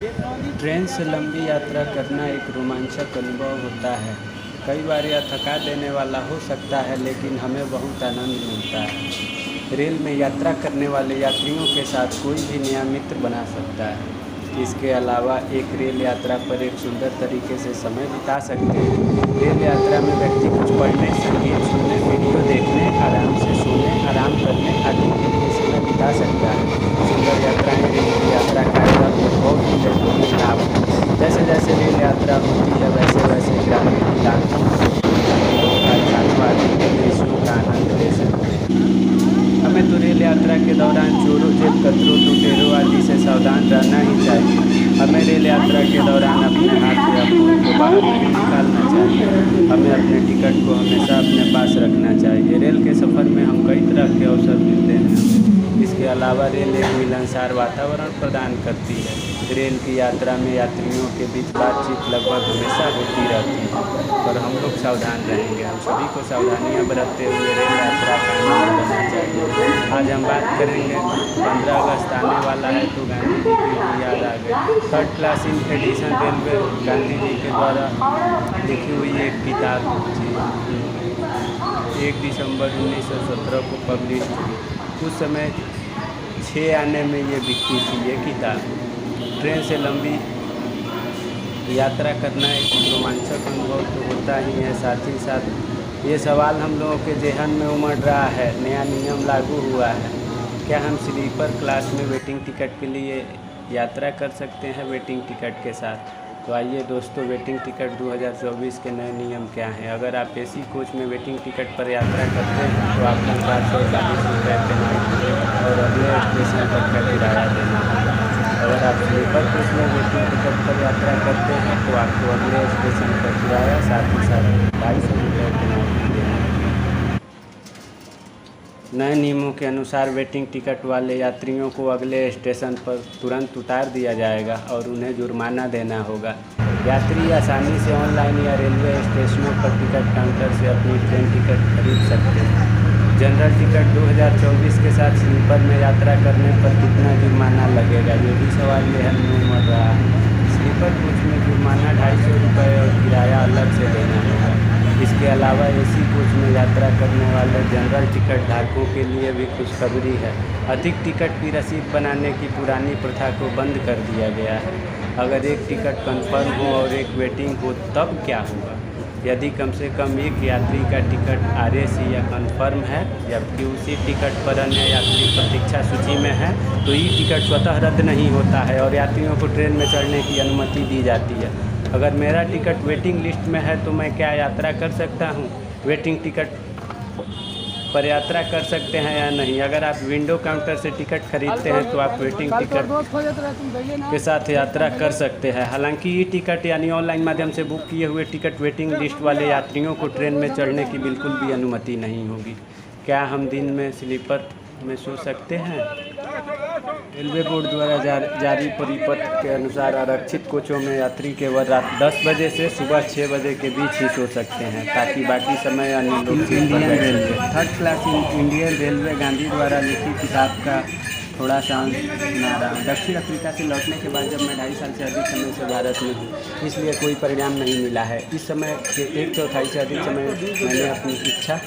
Train से लंबी यात्रा करना एक रोमांचक अनुभव होता है। कई बार यह थका देने वाला हो सकता है, लेकिन हमें बहुत आनंद मिलता है। रेल में यात्रा करने वाले यात्रियों के साथ कोई भी नया मित्र बना सकता है। इसके अलावा एक रेल यात्रा पर एक सुंदर तरीके से समय बिता सकते हैं। रेल यात्रा में व्यक्ति कुछ पढ़ने, संगीत सुनने, वीडियो देखने, आराम से सोने, आराम करने आदि के लिए समय बिता सकता है। सुंदर यात्राएं रेल की यात्रा का एक बहुत महत्वपूर्ण लाभ है। जैसे जैसे रेल यात्रा होती है, वैसे वैसे ग्रामीण इलाकों, कारखानों आदि के दृश्यों का आनंद ले सकते हैं। हमें तो रेल यात्रा के दौरान चोरों, जेब कतरों, लुटेरों आदि से सावधान रहना ही चाहिए। हमें रेल यात्रा के दौरान अपने हाथ या फोन को बाहर नहीं निकालना चाहिए। हमें अपने टिकट को हमेशा अपने पास रखना चाहिए। रेल के सफ़र में हम कई तरह के अवसर मिलते हैं। इसके अलावा रेल एक मिलनसार वातावरण प्रदान करती है। रेल की यात्रा में यात्रियों के बीच बातचीत लगभग हमेशा होती रहती है, पर हम लोग सावधान रहेंगे। हम सभी को सावधानियां बरतते हुए रेल यात्रा का आनंद लेना चाहिए। आज हम बात करेंगे 15 अगस्त आने वाला है, तो गांधी जी की भी याद आ गई। थर्ड क्लास इन एडिशन रेलवे गांधी जी के द्वारा लिखी हुई एक किताब थी, 1 दिसंबर 1917 को पब्लिश हुई। उस समय 6 आने में ये बिकती थी ये किताब। ट्रेन से लंबी यात्रा करना एक रोमांचक अनुभव तो होता ही है, साथ ही साथ ये सवाल हम लोगों के ज़हन में उमड़ रहा है। नया नियम लागू हुआ है, क्या हम स्लीपर क्लास में वेटिंग टिकट के लिए यात्रा कर सकते हैं वेटिंग टिकट के साथ? तो आइए दोस्तों, वेटिंग टिकट 2024 के नए नियम क्या हैं। अगर आप एसी कोच में वेटिंग टिकट पर यात्रा करते हैं तो आपको 440 रुपये पेनल्टी और अगले स्टेशन तक का किराया देना होगा। अगर आप स्लीपर कोच में वेटिंग टिकट पर यात्रा करते हैं तो आपको अगले स्टेशन का किराया साथ ही साथ 250 रुपये पेनल्टी देना होगा। नए नियमों के अनुसार वेटिंग टिकट वाले यात्रियों को अगले स्टेशन पर तुरंत उतार दिया जाएगा और उन्हें जुर्माना देना होगा। यात्री आसानी से ऑनलाइन या रेलवे स्टेशनों पर टिकट काउंटर से अपनी ट्रेन टिकट खरीद सकते हैं। जनरल टिकट 2024 के साथ स्लीपर में यात्रा करने पर कितना जुर्माना लगेगा, ये भी सवाल ज़हन में उमड़ रहा है। स्लीपर कोच में जुर्माना 250 रुपये और किराया अलग से देना होगा। इसके अलावा एसी कोच में यात्रा करने वाले जनरल टिकट धारकों के लिए भी खुशखबरी है। अधिक टिकट की रसीद बनाने की पुरानी प्रथा को बंद कर दिया गया है। अगर एक टिकट कन्फर्म हो और एक वेटिंग हो तब क्या होगा? यदि कम से कम एक यात्री का टिकट RAC या कन्फर्म है, जबकि उसी टिकट पर अन्य यात्री प्रतीक्षा सूची में है, तो ये टिकट स्वतः रद्द नहीं होता है और यात्रियों को ट्रेन में चढ़ने की अनुमति दी जाती है। अगर मेरा टिकट वेटिंग लिस्ट में है तो मैं क्या यात्रा कर सकता हूँ? वेटिंग टिकट पर यात्रा कर सकते हैं या नहीं? अगर आप विंडो काउंटर से टिकट खरीदते हैं तो आप वेटिंग टिकट के साथ यात्रा कर सकते हैं। हालांकि ई टिकट यानी ऑनलाइन माध्यम से बुक किए हुए टिकट वेटिंग लिस्ट वाले यात्रियों को ट्रेन में चढ़ने की बिल्कुल भी अनुमति नहीं होगी। क्या हम दिन में स्लीपर में सो सकते हैं? रेलवे बोर्ड द्वारा जारी परिपत्र के अनुसार आरक्षित कोचों में यात्री केवल रात 10 बजे से सुबह 6 बजे के बीच ही सो सकते हैं, ताकि बाकी समय अन्य लोग Indian railway third class Indian railway Gandhi द्वारा लिखी किताब का थोड़ा सा सुना रहा हूँ। दक्षिण अफ्रीका से लौटने के बाद जब मैं 2.5 साल से अधिक समय से भारत में हूँ, इसलिए कोई परिणाम नहीं मिला है। इस समय के 1/4 से अधिक समय मैंने अपनी इच्छा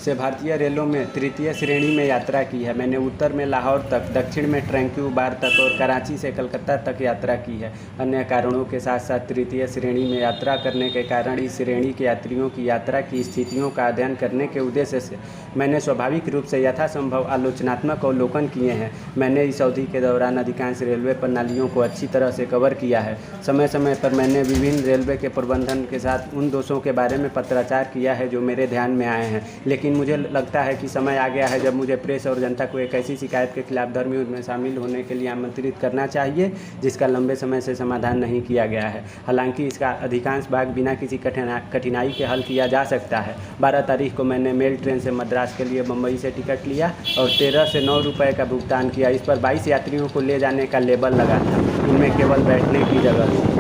से भारतीय रेलों में तृतीय श्रेणी में यात्रा की है। मैंने उत्तर में लाहौर तक, दक्षिण में ट्रैंक्यूबार तक और कराची से कलकत्ता तक यात्रा की है। अन्य कारणों के साथ साथ तृतीय श्रेणी में यात्रा करने के कारण इस श्रेणी के यात्रियों की यात्रा की स्थितियों का अध्ययन करने के उद्देश्य से मैंने स्वाभाविक रूप से यथासंभव आलोचनात्मक अवलोकन किए हैं। मैंने इस अवधि के दौरान अधिकांश रेलवे प्रणालियों को अच्छी तरह से कवर किया है। समय समय पर मैंने विभिन्न रेलवे के प्रबंधन के साथ उन दोषों के बारे में पत्राचार किया है जो मेरे ध्यान में आए हैं, लेकिन मुझे लगता है कि समय आ गया है जब मुझे प्रेस और जनता को एक ऐसी शिकायत के खिलाफ धर्मी में शामिल होने के लिए आमंत्रित करना चाहिए जिसका लंबे समय से समाधान नहीं किया गया है। हालांकि इसका अधिकांश भाग बिना किसी कठिनाई के हल किया जा सकता है। 12 तारीख को मैंने मेल ट्रेन से मद्रास के लिए मुंबई से टिकट लिया और 13 से 9 रुपये का भुगतान किया। इस पर 22 यात्रियों को ले जाने का लेबल लगा था। इनमें केवल बैठने की जगह थी।